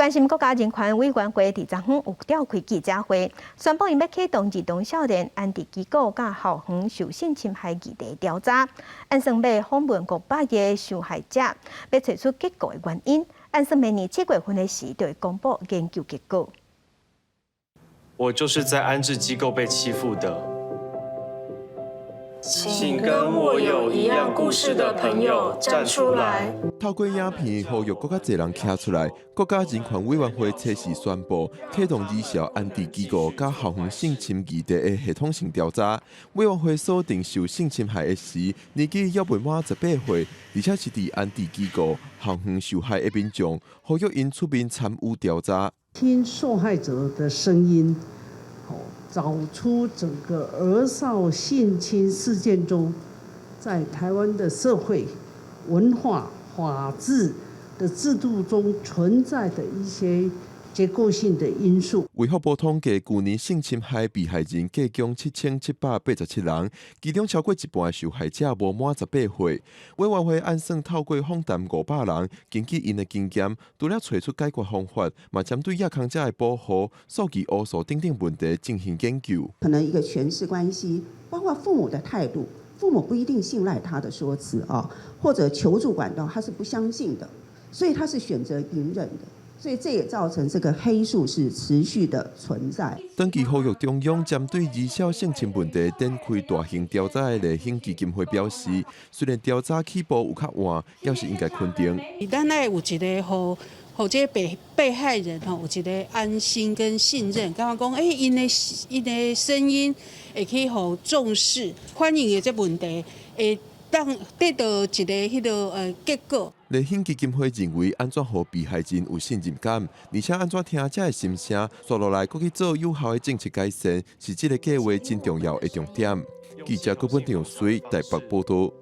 关心国家人权委员会第10号有召开记者会，宣布因要启动儿童少年安置机构甲校园受性侵害议题调查，按算要访问500个受害者，要找出结果的原因。按算明年7月份的时就会公布研究结果。我就是在安置机构被欺负的。 请跟我有一样故事的朋友站出来。透过影片，呼吁更加侪人站出来。国家人权委员会测试宣布，启动儿少安置机构甲校园性侵议题的系统性调查。委员会锁定受性侵害的时，年纪约未满18岁，而且是伫安置机构、校园受害的民众，呼吁因出面参与调查。听受害者的声音。 找出整个儿少性侵事件中，在台湾的社会、文化、法治的制度中存在的一些结构性的因素。卫福部统计，去年性侵害被害人计共7787人，其中超过一半受害者无满18岁。委员会按算透过访谈500人，根据因的经验，除了找出解决方法，嘛针对亚康者的保护、数据乌素等等问题进行研究。可能一个权势关系，包括父母的态度，父母不一定信赖他的说辞啊，或者求助管道他是不相信的，所以他是选择隐忍的。 所以这也造成这个黑数是持续的存在。长期呼吁中央针对儿少性侵问题展开大型调查的立兴基金会表示，虽然调查起步有较晚，也是应该肯定。咱爱有一个互这被害人吼有一个安心跟信任，感觉讲因的声音会去互重视，反映的这问题会当得到一个结果。 立兴基金会认为，安怎互被害人有信任感，而且安怎听者的心声，刷落来，搁去做有效的政策改善，是这个计划真重要的重点。记者郭本长随台北报道。